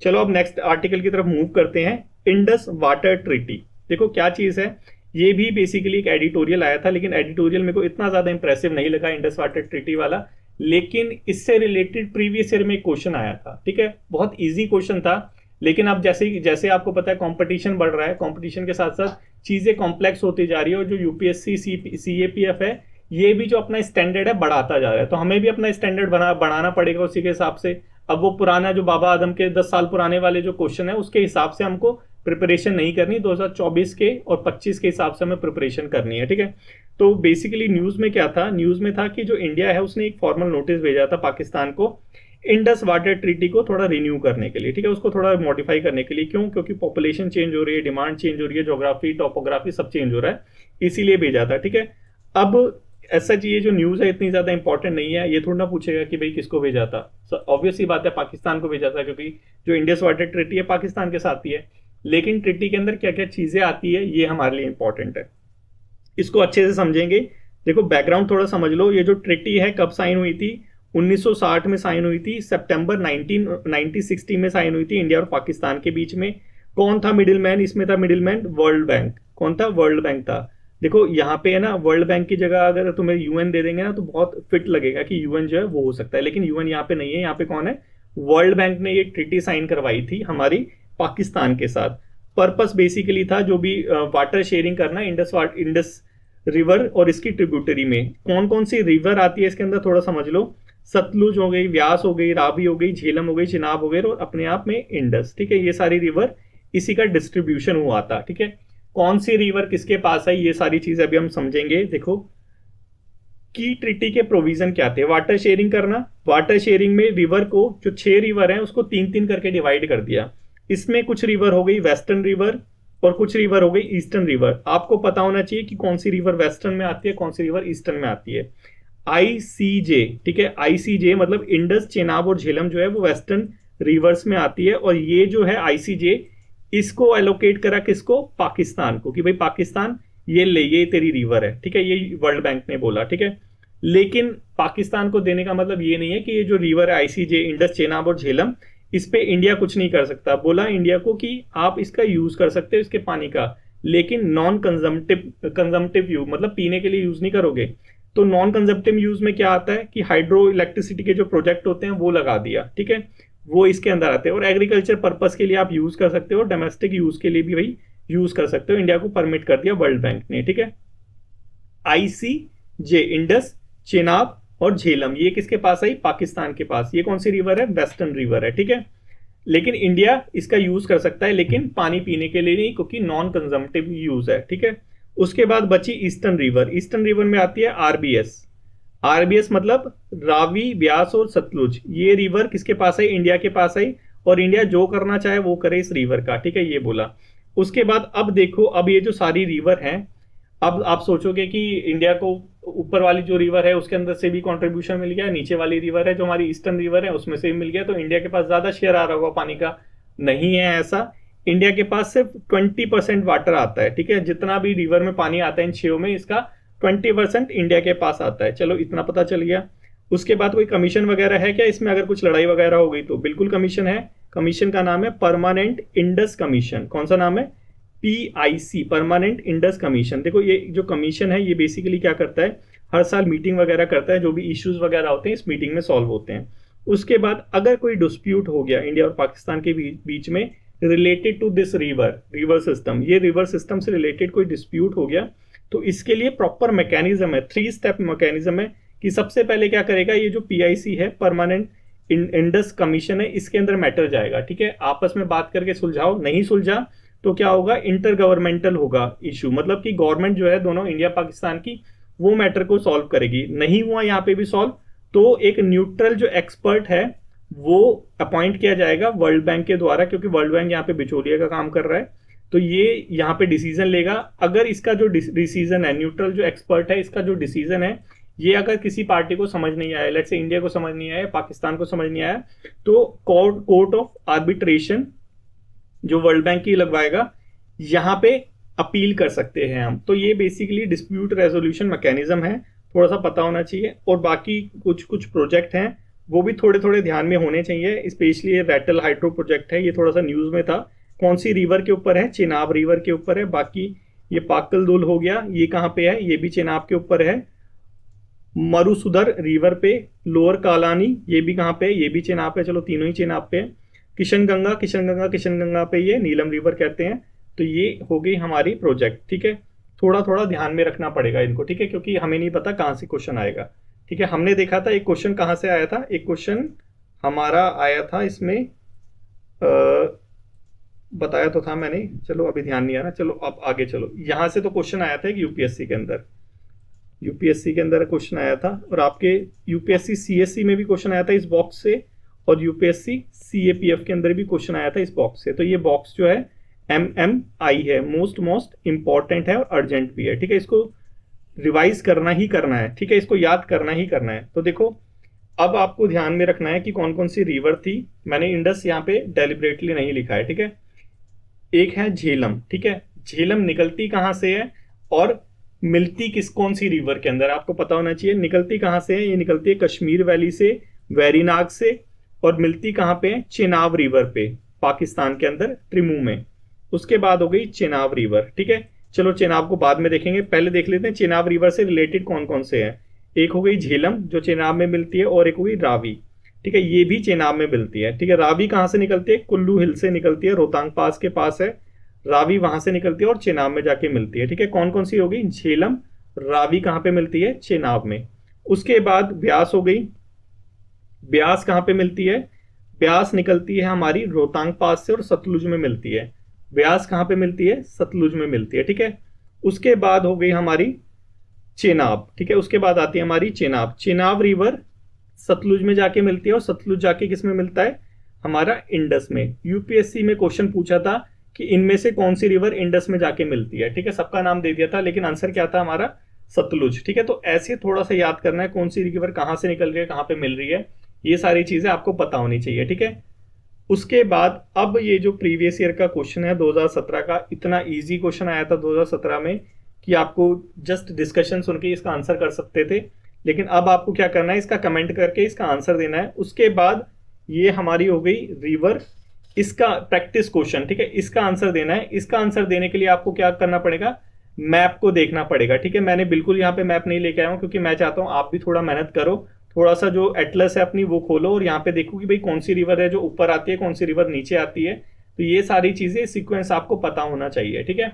चलो अब नेक्स्ट आर्टिकल की तरफ मूव करते हैं। इंडस वाटर ट्रीटी, देखो क्या चीज है, ये भी बेसिकली एक एडिटोरियल आया था, लेकिन एडिटोरियल मेरे को इतना ज्यादा इंप्रेसिव नहीं लगा इंडस वाटर ट्रीटी वाला, लेकिन इससे रिलेटेड प्रीवियस ईयर में एक क्वेश्चन आया था। ठीक है, बहुत इजी क्वेश्चन था, लेकिन अब जैसे जैसे आपको पता है कंपटीशन बढ़ रहा है, कंपटीशन के साथ साथ चीजें कॉम्प्लेक्स होती जा रही है, और जो यूपीएससी सीएपीएफ है ये भी जो अपना स्टैंडर्ड है बढ़ाता जा रहा है, तो हमें भी अपना स्टैंडर्ड बढ़ाना पड़ेगा उसी के हिसाब से। अब वो पुराना जो बाबा आदम के 10 साल पुराने वाले जो क्वेश्चन है उसके हिसाब से हमको प्रिपरेशन नहीं करनी, 2024 के और 25 के हिसाब से हमें प्रिपरेशन करनी है। ठीक है, तो बेसिकली न्यूज में क्या था, न्यूज में था कि जो इंडिया है उसने एक फॉर्मल नोटिस भेजा था पाकिस्तान को इंडस वाटर ट्रीटी को थोड़ा रिन्यू करने के लिए, ठीक है, उसको थोड़ा मॉडिफाई करने के लिए। क्यों? क्योंकि पॉपुलेशन चेंज हो रही है, डिमांड चेंज हो रही है, ज्योग्राफी टोपोग्राफी सब चेंज हो रहा है, इसीलिए भेजा था। ठीक है, अब ऐसा ये जो न्यूज है इतनी ज्यादा इंपॉर्टेंट नहीं है, ये थोड़ा ना पूछेगा कि भाई किसको भेजा था, ऑब्वियस ही बात है पाकिस्तान को भेजा था, क्योंकि जो इंडस वाटर ट्रीटी है पाकिस्तान के साथ ही है। लेकिन ट्रीटी के अंदर क्या क्या चीजें आती है ये हमारे लिए इंपॉर्टेंट है, इसको अच्छे से समझेंगे। देखो बैकग्राउंड थोड़ा समझ लो, ये जो ट्रीटी है कब साइन हुई थी, 1960 में साइन हुई थी, सितंबर 1960 में साइन हुई थी इंडिया और पाकिस्तान के बीच में। कौन था मिडिल मैन इसमें? था मिडिल मैन वर्ल्ड बैंक। कौन था? वर्ल्ड बैंक था। देखो यहाँ पे है ना, वर्ल्ड बैंक की जगह अगर तुम्हें यूएन दे देंगे ना तो बहुत फिट लगेगा कि यूएन जो है वो हो सकता है, लेकिन यूएन यहाँ पे नहीं है, यहाँ पे कौन है? वर्ल्ड बैंक ने ये ट्रीटी साइन करवाई थी हमारी पाकिस्तान के साथ। पर्पस बेसिकली था जो भी वाटर शेयरिंग करना इंडस रिवर और इसकी ट्रिब्यूटरी में। कौन कौन सी रिवर आती है इसके अंदर थोड़ा समझ लो, सतलुज हो गई, व्यास हो गई, रावी हो गई, झेलम हो गई, चिनाब हो गई, और अपने आप में इंडस। ठीक है, ये सारी रिवर इसी का डिस्ट्रीब्यूशन हुआ था। ठीक है, कौन सी रिवर किसके पास है ये सारी चीज अभी हम समझेंगे। देखो की ट्रीटी के प्रोविजन क्या थे, वाटर शेयरिंग करना, वाटर शेयरिंग में रिवर को, जो 6 रिवर हैं उसको 3-3 करके डिवाइड कर दिया। इसमें कुछ रिवर हो गई वेस्टर्न रिवर और कुछ रिवर हो गई ईस्टर्न रिवर। आपको पता होना चाहिए कि कौन सी रिवर वेस्टर्न में आती है, कौन सी रिवर ईस्टर्न में आती है। आईसीजे, ठीक है, आईसीजे मतलब इंडस, चेनाब और झेलम जो है वो वेस्टर्न रिवर्स में आती है, और ये जो है आईसीजे इसको एलोकेट करा किसको? पाकिस्तान को, कि भाई पाकिस्तान ये ले, ये तेरी रिवर है। ठीक है, ये वर्ल्ड बैंक ने बोला। ठीक है, लेकिन पाकिस्तान को देने का मतलब ये नहीं है कि ये जो रिवर है आईसीजे, इंडस, चेनाब और झेलम, इस पे इंडिया कुछ नहीं कर सकता। बोला इंडिया को कि आप इसका यूज कर सकते हो इसके पानी का, लेकिन नॉन कंजम्पटिव यूज, मतलब पीने के लिए यूज नहीं करोगे। तो नॉन कंजम्पटिव यूज में क्या आता है कि हाइड्रो इलेक्ट्रिसिटी के जो प्रोजेक्ट होते हैं वो लगा दिया। ठीक है, वो इसके अंदर आते हैं, और एग्रीकल्चर पर्पस के लिए आप यूज कर सकते हो, डोमेस्टिक यूज के लिए भी भाई यूज कर सकते हो, इंडिया को परमिट कर दिया वर्ल्ड बैंक ने। ठीक है, आईसीजे इंडस, चेनाब और झेलम ये किसके पास आई? पाकिस्तान के पास। ये कौन सी रिवर है? वेस्टर्न रिवर है। ठीक है, लेकिन इंडिया इसका यूज कर सकता है, लेकिन पानी पीने के लिए नहीं, क्योंकि नॉन कंजम्पटिव यूज है। ठीक है, उसके बाद बची ईस्टर्न रिवर। ईस्टर्न रिवर में आती है आरबीएस। आरबीएस मतलब रावी, ब्यास और सतलुज। ये रिवर किसके पास आई? इंडिया के पास आई, और इंडिया जो करना चाहे वो करे इस रिवर का, ठीक है, ये बोला। उसके बाद अब देखो, अब ये जो सारी रिवर हैं, अब आप सोचोगे कि इंडिया को ऊपर वाली जो रिवर है उसके अंदर से भी कंट्रीब्यूशन मिल गया, नीचे वाली रिवर है जो हमारी ईस्टर्न रिवर है उसमें से भी मिल गया, तो इंडिया के पास ज्यादा शेयर आ रहा होगा पानी का। नहीं है ऐसा। इंडिया के पास सिर्फ 20% वाटर आता है, ठीक है, जितना भी रिवर में पानी आता है इन 6 में, इसका 20% इंडिया के पास आता है। चलो इतना पता चल गया। उसके बाद कोई कमीशन वगैरह है क्या इसमें, अगर कुछ लड़ाई वगैरह हो गई तो? बिल्कुल कमीशन है। कमीशन का नाम है परमानेंट इंडस कमीशन। कौन सा नाम है? PIC, permanent Indus commission. देखो ये जो कमीशन है ये बेसिकली क्या करता है, हर साल मीटिंग वगैरह करता है, जो भी इश्यूज वगैरह होते हैं इस मीटिंग में सॉल्व होते हैं। उसके बाद अगर कोई डिस्प्यूट हो गया इंडिया और पाकिस्तान के बीच में related to this river system, ये रिवर सिस्टम से रिलेटेड कोई डिस्प्यूट हो गया, तो इसके लिए प्रॉपर मैकेनिज्म है, 3 स्टेप मैकेनिज्म है कि सबसे पहले क्या करेगा, ये जो PIC है, परमानेंट इंडस कमीशन है, इसके अंदर मैटर जाएगा, ठीक है, आपस में बात करके सुलझाओ। नहीं सुलझा तो क्या होगा, इंटर गवर्नमेंटल होगा इशू, मतलब कि गवर्नमेंट जो है दोनों इंडिया पाकिस्तान की, वो मैटर को सॉल्व करेगी। नहीं हुआ यहाँ पे भी सॉल्व, तो एक न्यूट्रल जो एक्सपर्ट है वो अपॉइंट किया जाएगा वर्ल्ड बैंक के द्वारा, क्योंकि वर्ल्ड बैंक यहाँ पे बिचौलिया का काम कर रहा है, तो ये यहाँ पे डिसीजन लेगा। अगर इसका जो डिसीजन है, न्यूट्रल जो एक्सपर्ट है, इसका जो डिसीजन है, ये अगर किसी पार्टी को समझ नहीं आया, लेट्स से इंडिया को समझ नहीं आया, पाकिस्तान को समझ नहीं आया, तो कोर्ट ऑफ आर्बिट्रेशन जो वर्ल्ड बैंक की लगवाएगा, यहाँ पे अपील कर सकते हैं हम। तो ये बेसिकली डिस्प्यूट रेजोल्यूशन मैकेनिज्म है, थोड़ा सा पता होना चाहिए। और बाकी कुछ कुछ प्रोजेक्ट हैं वो भी थोड़े थोड़े ध्यान में होने चाहिए, स्पेशली ये रैटल हाइड्रो प्रोजेक्ट है, ये थोड़ा सा न्यूज में था। कौन सी रिवर के ऊपर है? चेनाब रिवर के ऊपर है। बाकी ये पाकल दुल हो गया, ये कहाँ पे है? ये भी चेनाब के ऊपर है। मरुसुधर रिवर पे, लोअर कालानी, ये भी कहाँ पे है? ये भी चेनाब पे, चलो तीनों ही चेनाब पे है। किशन गंगा पे ये नीलम रिवर कहते हैं। तो ये हो गई हमारी प्रोजेक्ट, ठीक है। थोड़ा थोड़ा ध्यान में रखना पड़ेगा इनको, ठीक है, क्योंकि हमें नहीं पता कहाँ से क्वेश्चन आएगा, ठीक है। हमने देखा था एक क्वेश्चन कहाँ से आया था, एक क्वेश्चन हमारा आया था इसमें, बताया तो था मैंने, चलो अभी ध्यान नहीं आ रहा, चलो अब आगे चलो। यहाँ से तो क्वेश्चन आया था एक यूपीएससी के अंदर क्वेश्चन आया था, और आपके यूपीएससी CSC में भी क्वेश्चन आया था इस बॉक्स से, और यूपीएससी CAPF के अंदर भी क्वेश्चन आया था इस बॉक्स से। तो ये बॉक्स जो है MMI है, मोस्ट इंपॉर्टेंट है और अर्जेंट भी है, ठीक है। इसको रिवाइज करना ही करना है, ठीक है, इसको याद करना ही करना है। तो देखो अब आपको ध्यान में रखना है कि कौन कौन सी रिवर थी। मैंने इंडस यहाँ पे डेलिबरेटली नहीं लिखा है, ठीक है। एक है झेलम, ठीक है, झेलम निकलती कहाँ से है और मिलती कौन सी रिवर के अंदर, आपको पता होना चाहिए। निकलती कहाँ से है? ये निकलती है कश्मीर वैली से, वेरीनाग से, और मिलती कहाँ पे है? चेनाब रिवर पे, पाकिस्तान के अंदर त्रिमू में। उसके बाद हो गई चेनाब रिवर, ठीक है। चलो चेनाब को बाद में देखेंगे, पहले देख लेते हैं चेनाब रिवर से रिलेटेड कौन कौन से हैं। एक हो गई झेलम जो चेनाब में मिलती है, और एक हो गई रावी, ठीक है, ये भी चेनाब में मिलती है, ठीक है। रावी कहाँ से निकलती है? कुल्लू हिल से निकलती है, रोहतांग पास के पास है रावी, वहां से निकलती है और चेनाब में जाके मिलती है, ठीक है। कौन कौन सी हो गई? झेलम, रावी कहाँ पे मिलती है? चेनाब में। उसके बाद ब्यास हो गई, ब्यास कहाँ पे मिलती है? ब्यास निकलती है हमारी रोहतांग पास से और सतलुज में मिलती है। ब्यास कहाँ पे मिलती है? सतलुज में मिलती है, ठीक है। उसके बाद हो गई हमारी चेनाब, ठीक है, उसके बाद आती है हमारी चेनाब। चेनाब रिवर सतलुज में जाके मिलती है, और सतलुज जाके किस में मिलता है? हमारा इंडस में। यूपीएससी में क्वेश्चन पूछा था कि इनमें से कौन सी रिवर इंडस में जाके मिलती है, ठीक है, सबका नाम दे दिया था, लेकिन आंसर क्या था हमारा? सतलुज, ठीक है। तो ऐसे थोड़ा सा याद करना है कौन सी रिवर कहाँ से निकल रही है, कहाँ पे मिल रही है, ये सारी चीजें आपको पता होनी चाहिए, ठीक है। उसके बाद अब ये जो प्रीवियस ईयर का क्वेश्चन है 2017 का, इतना इजी क्वेश्चन आया था 2017 में कि आपको जस्ट डिस्कशन सुन के इसका आंसर कर सकते थे, लेकिन अब आपको क्या करना है, इसका कमेंट करके इसका आंसर देना है। उसके बाद ये हमारी हो गई रिवर, इसका प्रैक्टिस क्वेश्चन, ठीक है, इसका आंसर देना है। इसका आंसर देने के लिए आपको क्या करना पड़ेगा? मैप को देखना पड़ेगा, ठीक है। मैंने बिल्कुल यहाँ पे मैप नहीं लेके आया हूँ, क्योंकि मैं चाहता हूँ आप भी थोड़ा मेहनत करो, थोड़ा सा जो एटलस है अपनी वो खोलो, और यहाँ पे देखो कि भाई कौन सी रिवर है जो ऊपर आती है, कौन सी रिवर नीचे आती है। तो ये सारी चीजें सीक्वेंस आपको पता होना चाहिए, ठीक है।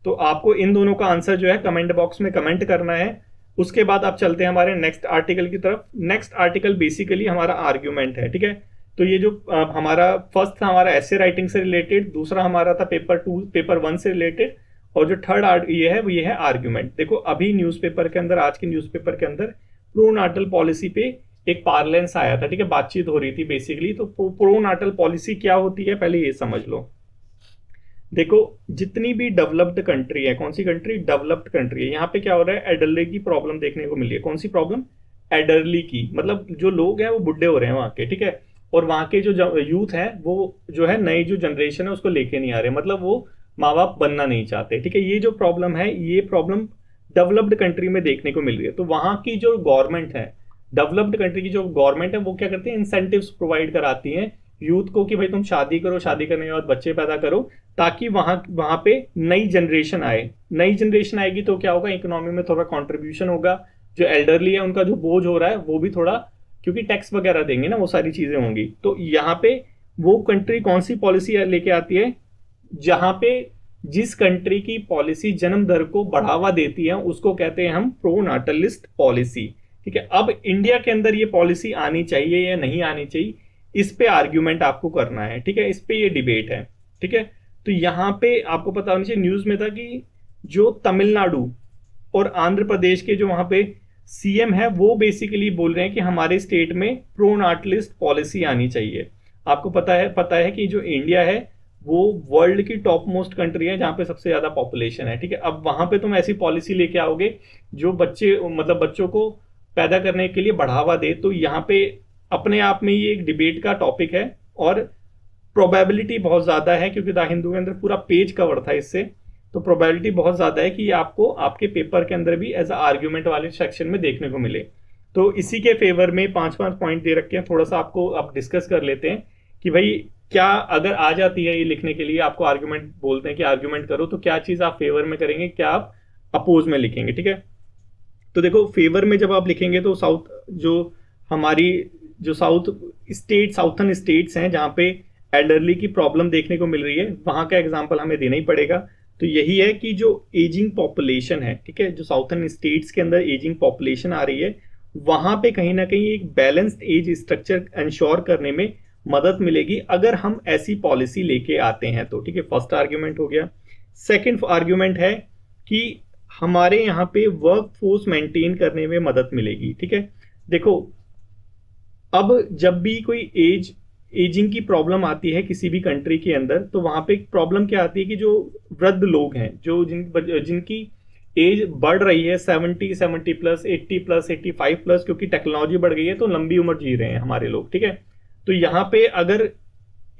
तो आपको इन दोनों का आंसर जो है कमेंट बॉक्स में कमेंट करना है। उसके बाद आप चलते हैं हमारे नेक्स्ट आर्टिकल की तरफ। नेक्स्ट आर्टिकल बेसिकली हमारा आर्ग्यूमेंट है, ठीक है। तो ये जो हमारा फर्स्ट था हमारा एसे राइटिंग से रिलेटेड, दूसरा हमारा था पेपर 1 से रिलेटेड, और जो थर्ड ये है वो ये है आर्ग्यूमेंट। देखो अभी न्यूज़पेपर के अंदर, आज के न्यूज़पेपर के अंदर प्रो नाटल पॉलिसी पे एक पार्लेंस आया था, ठीक है, बातचीत हो रही थी बेसिकली। तो प्रो नाटल पॉलिसी क्या होती है पहले ये समझ लो। देखो, जितनी भी डेवलप्ड कंट्री है, कौन सी कंट्री, डेवलप्ड कंट्री है, यहाँ पे क्या हो रहा है, एडल्टरी की प्रॉब्लम देखने को मिल रही है। कौन सी प्रॉब्लम, एडल्टरी की, मतलब जो लोग हैं वो बुढ़े हो रहे हैं वहाँ के, ठीक है। और वहाँ के जो यूथ है वो जो है नई जो जनरेशन है उसको लेके नहीं आ रहे, मतलब वो माँ बाप बनना नहीं चाहते, ठीक है। ये जो प्रॉब्लम है, ये प्रॉब्लम डेवलप्ड कंट्री में देखने को मिल रही है। तो वहाँ की जो गवर्नमेंट है, डेवलप्ड कंट्री की जो गवर्नमेंट है, वो क्या करती है, इंसेंटिव्स प्रोवाइड कराती है यूथ को कि भाई तुम शादी करो, शादी करने के बाद बच्चे पैदा करो, ताकि वहां वहां पे नई जनरेशन आए। नई जनरेशन आएगी तो क्या होगा, इकोनॉमी में थोड़ा कंट्रीब्यूशन होगा। जो एल्डरली है उनका जो बोझ हो रहा है वो भी थोड़ा, क्योंकि टैक्स वगैरह देंगे ना, वो सारी चीजें होंगी। तो यहाँ पे वो कंट्री कौन सी पॉलिसी लेके आती है, जहां पे जिस कंट्री की पॉलिसी जन्म दर को बढ़ावा देती है उसको कहते हैं हम प्रो नाटलिस्ट पॉलिसी, ठीक है। अब इंडिया के अंदर ये पॉलिसी आनी चाहिए या नहीं आनी चाहिए, इस पे आर्ग्यूमेंट आपको करना है, ठीक है, इस पे ये डिबेट है, ठीक है। तो यहाँ पे आपको पता होना चाहिए, न्यूज में था कि जो तमिलनाडु और आंध्र प्रदेश के जो वहां पे सीएम है वो बेसिकली बोल रहे हैं कि हमारे स्टेट में प्रो नाटलिस्ट पॉलिसी आनी चाहिए। आपको पता है कि जो इंडिया है वो वर्ल्ड की टॉप मोस्ट कंट्री है जहां पे सबसे ज्यादा पॉपुलेशन है, ठीक है। अब वहां पे तुम ऐसी पॉलिसी लेके आओगे जो बच्चे, मतलब बच्चों को पैदा करने के लिए बढ़ावा दे, तो यहाँ पे अपने आप में ये एक डिबेट का टॉपिक है। और प्रोबेबिलिटी बहुत ज्यादा है, क्योंकि द हिंदू के अंदर पूरा पेज कवर था इससे, तो प्रोबेबिलिटी बहुत ज्यादा है कि ये आपको आपके पेपर के अंदर भी एज अ आर्ग्यूमेंट वाले सेक्शन में देखने को मिले। तो इसी के फेवर में पांच पांच पॉइंट दे रखे हैं, थोड़ा सा आपको अब डिस्कस कर लेते हैं कि भाई क्या अगर आ जाती है ये लिखने के लिए, आपको आर्ग्यूमेंट बोलते हैं कि आर्ग्यूमेंट करो, तो क्या चीज आप फेवर में करेंगे, क्या आप अपोज में लिखेंगे, ठीक है। तो देखो, फेवर में जब आप लिखेंगे तो साउथ, जो हमारी जो साउथर्न स्टेट्स हैं जहां पे एल्डरली की प्रॉब्लम देखने को मिल रही है, वहां का एग्जांपल हमें देना ही पड़ेगा। तो यही है कि जो एजिंग पॉपुलेशन है, ठीक है, जो साउथर्न स्टेट्स के अंदर एजिंग पॉपुलेशन आ रही है, वहां पे कहीं ना कहीं एक बैलेंस्ड एज स्ट्रक्चर इंश्योर करने में मदद मिलेगी अगर हम ऐसी पॉलिसी लेके आते हैं तो, ठीक है। फर्स्ट आर्ग्यूमेंट हो गया। सेकंड आर्ग्यूमेंट है कि हमारे यहाँ पे वर्क फोर्स मेंटेन करने में मदद मिलेगी, ठीक है। देखो, अब जब भी कोई एजिंग की प्रॉब्लम आती है किसी भी कंट्री के अंदर, तो वहां पे प्रॉब्लम क्या आती है कि जो वृद्ध लोग हैं, जो जिनकी एज बढ़ रही है 70 प्लस, 80 प्लस, 85 प्लस, क्योंकि टेक्नोलॉजी बढ़ गई है तो लंबी उम्र जी रहे हैं हमारे लोग, ठीक है। तो यहाँ पे अगर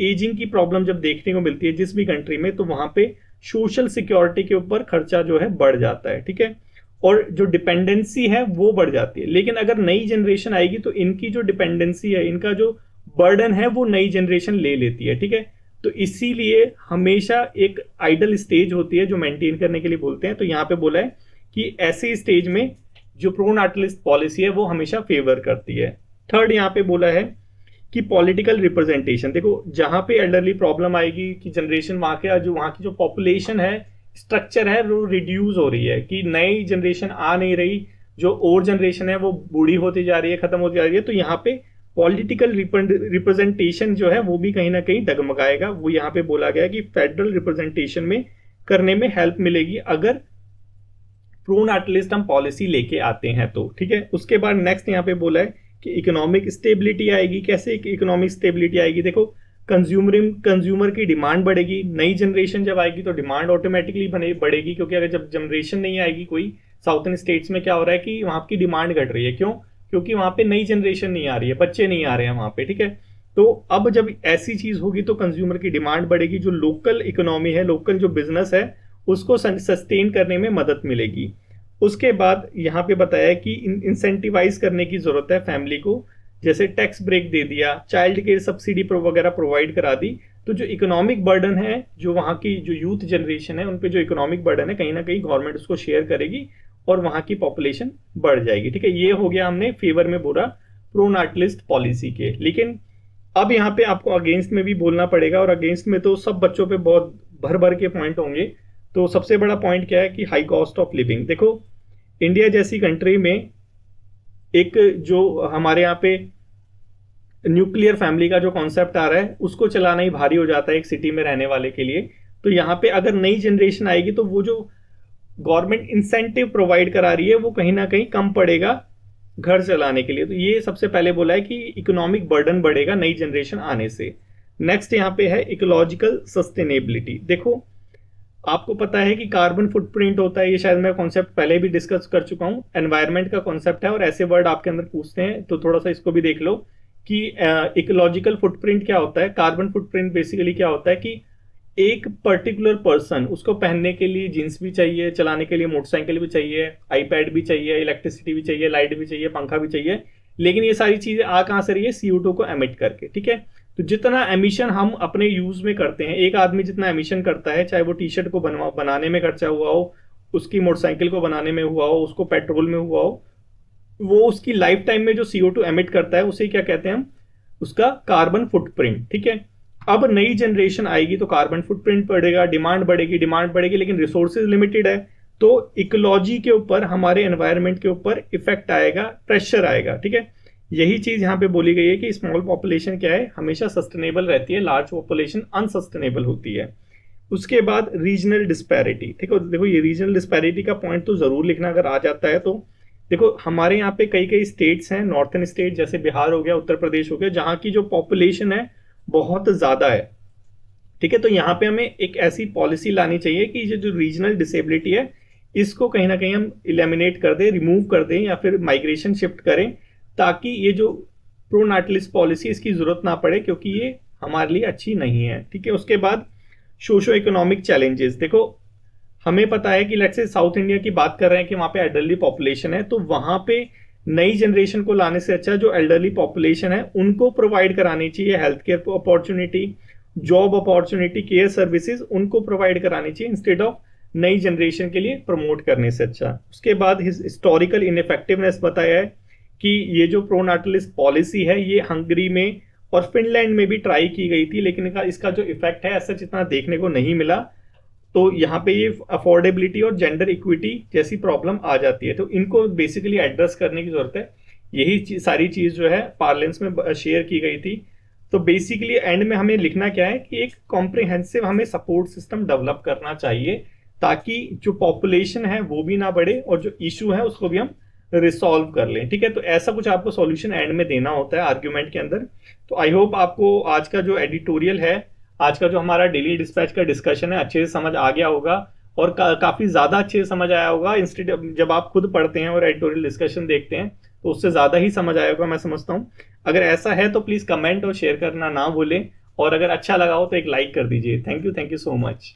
एजिंग की प्रॉब्लम जब देखने को मिलती है जिस भी कंट्री में, तो वहां पे सोशल सिक्योरिटी के ऊपर खर्चा जो है बढ़ जाता है, ठीक है। और जो डिपेंडेंसी है वो बढ़ जाती है। लेकिन अगर नई जनरेशन आएगी तो इनकी जो डिपेंडेंसी है, इनका जो बर्डन है, वो नई जनरेशन ले लेती है, ठीक है। तो इसीलिए हमेशा एक आइडल स्टेज होती है जो मेंटेन करने के लिए बोलते हैं। तो यहाँ पे बोला है कि ऐसे स्टेज में जो प्रो नाटलिस्ट पॉलिसी है वो हमेशा फेवर करती है। थर्ड यहाँ पे बोला है कि पॉलिटिकल रिप्रेजेंटेशन। देखो, जहां पे एल्डरली प्रॉब्लम आएगी कि जनरेशन वहां की जो पॉपुलेशन है, स्ट्रक्चर है, वो रिड्यूस हो रही है, कि नई जनरेशन आ नहीं रही, जो ओल्ड जनरेशन है वो बूढ़ी होती जा रही है, खत्म होती जा रही है। तो यहाँ पे पॉलिटिकल रिप्रेजेंटेशन जो है वो भी कहीं ना कहीं डगमगाएगा। वो यहाँ पे बोला गया कि फेडरल रिप्रेजेंटेशन में करने में हेल्प मिलेगी अगर प्रो नाटलिस्ट हम पॉलिसी लेके आते हैं तो, ठीक है। उसके बाद नेक्स्ट यहाँ पे बोला है कि इकोनॉमिक स्टेबिलिटी आएगी। कैसे इकोनॉमिक स्टेबिलिटी आएगी, देखो, कंज्यूमर की डिमांड बढ़ेगी। नई जनरेशन जब आएगी तो डिमांड ऑटोमेटिकली बढ़ेगी, क्योंकि अगर जब जनरेशन नहीं आएगी कोई, साउथर्न स्टेट्स में क्या हो रहा है कि वहां की डिमांड घट रही है। क्यों? क्योंकि वहां पे नई जनरेशन नहीं आ रही है, बच्चे नहीं आ रहे हैं वहां पे, ठीक है। तो अब जब ऐसी चीज होगी तो कंज्यूमर की डिमांड बढ़ेगी, जो लोकल इकोनॉमी है, लोकल जो बिजनेस है, उसको सस्टेन करने में मदद मिलेगी। उसके बाद यहाँ पे बताया कि इंसेंटिवाइज करने की जरूरत है फैमिली को, जैसे टैक्स ब्रेक दे दिया, चाइल्ड केयर सब्सिडी वगैरह प्रोवाइड करा दी। तो जो इकोनॉमिक बर्डन है, जो वहाँ की जो यूथ जनरेशन है, उन पे जो इकोनॉमिक बर्डन है, कहीं ना कहीं गवर्नमेंट उसको शेयर करेगी और वहाँ की पॉपुलेशन बढ़ जाएगी, ठीक है। ये हो गया, हमने फेवर में बोला प्रो नाटलिस्ट पॉलिसी के। लेकिन अब यहाँ पे आपको अगेंस्ट में भी बोलना पड़ेगा, और अगेंस्ट में तो सब बच्चों पे बहुत भर भर के पॉइंट होंगे। तो सबसे बड़ा पॉइंट क्या है कि हाई कॉस्ट ऑफ लिविंग। देखो, इंडिया जैसी कंट्री में एक जो हमारे यहाँ पे न्यूक्लियर फैमिली का जो कॉन्सेप्ट आ रहा है, उसको चलाना ही भारी हो जाता है एक सिटी में रहने वाले के लिए। तो यहाँ पे अगर नई जनरेशन आएगी तो वो जो गवर्नमेंट इंसेंटिव प्रोवाइड करा रही है वो कहीं ना कहीं कम पड़ेगा घर चलाने के लिए। तो ये सबसे पहले बोला है कि इकोनॉमिक बर्डन बढ़ेगा नई जनरेशन आने से। नेक्स्ट यहाँ पे है इकोलॉजिकल सस्टेनेबिलिटी। देखो, आपको पता है कि कार्बन फुटप्रिंट होता है, ये शायद मैं कॉन्सेप्ट पहले भी डिस्कस कर चुका हूँ, एनवायरनमेंट का कॉन्सेप्ट है, और ऐसे वर्ड आपके अंदर पूछते हैं तो थोड़ा सा इसको भी देख लो कि इकोलॉजिकल फुटप्रिंट क्या होता है। कार्बन फुटप्रिंट बेसिकली क्या होता है कि एक पर्टिकुलर पर्सन, उसको पहनने के लिए जीन्स भी चाहिए, चलाने के लिए मोटरसाइकिल भी चाहिए, आईपैड भी चाहिए, इलेक्ट्रिसिटी भी चाहिए, लाइट भी चाहिए, पंखा भी चाहिए, लेकिन ये सारी चीजें आ कहाँ से रही है? CO2 को एमिट करके। ठीक है, तो जितना एमिशन हम अपने यूज में करते हैं, एक आदमी जितना एमिशन करता है, चाहे वो टी शर्ट को बनाने में खर्चा हुआ हो, उसकी मोटरसाइकिल को बनाने में हुआ हो, उसको पेट्रोल में हुआ हो, वो उसकी लाइफ टाइम में जो CO2 एमिट करता है उसे क्या कहते हैं हम? उसका कार्बन फुटप्रिंट। ठीक है, अब नई जनरेशन आएगी तो कार्बन फुटप्रिंट बढ़ेगा, डिमांड बढ़ेगी, लेकिन रिसोर्सेज लिमिटेड है, तो इकोलॉजी के ऊपर, हमारे एनवायरनमेंट के ऊपर इफेक्ट आएगा, प्रेशर आएगा। ठीक है, यही चीज यहाँ पे बोली गई है कि स्मॉल पॉपुलेशन क्या है, हमेशा सस्टेनेबल रहती है, लार्ज पॉपुलेशन अनसस्टेनेबल होती है। उसके बाद रीजनल डिस्पैरिटी। ठीक है, देखो ये रीजनल डिस्पैरिटी का पॉइंट तो जरूर लिखना अगर आ जाता है तो। देखो हमारे यहाँ पे कई कई स्टेट्स हैं, नॉर्थन स्टेट जैसे बिहार हो गया, उत्तर प्रदेश हो गया, जहाँ की जो पॉपुलेशन है बहुत ज्यादा है। ठीक है, तो यहाँ पे हमें एक ऐसी पॉलिसी लानी चाहिए कि ये जो रीजनल डिसेबिलिटी है, इसको कहीं ना कहीं हम इलेमिनेट कर दें, रिमूव कर दें, या फिर माइग्रेशन शिफ्ट करें, ताकि ये जो प्रो नाटलिस्ट पॉलिसी, इसकी जरूरत ना पड़े, क्योंकि ये हमारे लिए अच्छी नहीं है। ठीक है, उसके बाद सोशो इकोनॉमिक चैलेंजेस। देखो, हमें पता है कि लेट्स से साउथ इंडिया की बात कर रहे हैं कि वहां पे एल्डरली पॉपुलेशन है, तो वहां पे नई जनरेशन को लाने से अच्छा जो एल्डरली पॉपुलेशन है उनको प्रोवाइड करानी चाहिए health care opportunity, job opportunity, care services उनको प्रोवाइड करानी चाहिए, इंस्टेड ऑफ नई जनरेशन के लिए प्रमोट करने से अच्छा। उसके बाद हिस्टोरिकल इनइफेक्टिवनेस बताया है कि ये जो प्रोनाटलिस्ट पॉलिसी है ये हंगरी में और फिनलैंड में भी ट्राई की गई थी, लेकिन इसका जो इफेक्ट है ऐसा जितना देखने को नहीं मिला। तो यहाँ पे ये अफोर्डेबिलिटी और जेंडर इक्विटी जैसी प्रॉब्लम आ जाती है, तो इनको बेसिकली एड्रेस करने की जरूरत है। यही सारी चीज जो है पार्लेंस में शेयर की गई थी। तो बेसिकली एंड में हमें लिखना क्या है कि एक कॉम्प्रिहेंसिव हमें सपोर्ट सिस्टम डेवलप करना चाहिए, ताकि जो पॉपुलेशन है वो भी ना बढ़े और जो इशू है उसको भी हम रिसॉल्व कर लें। ठीक है, तो ऐसा कुछ आपको सॉल्यूशन एंड में देना होता है आर्ग्यूमेंट के अंदर। तो आई होप आपको आज का जो एडिटोरियल है, आज का जो हमारा डेली डिस्पैच का डिस्कशन है, अच्छे से समझ आ गया होगा, और काफी ज्यादा अच्छे से समझ आया होगा। इंस्टेड जब आप खुद पढ़ते हैं और एडिटोरियल डिस्कशन देखते हैं तो उससे ज्यादा ही समझ आया होगा, मैं समझता हूँ। अगर ऐसा है तो प्लीज कमेंट और शेयर करना ना भूलें, और अगर अच्छा लगा हो तो एक लाइक कर दीजिए। Thank you so much.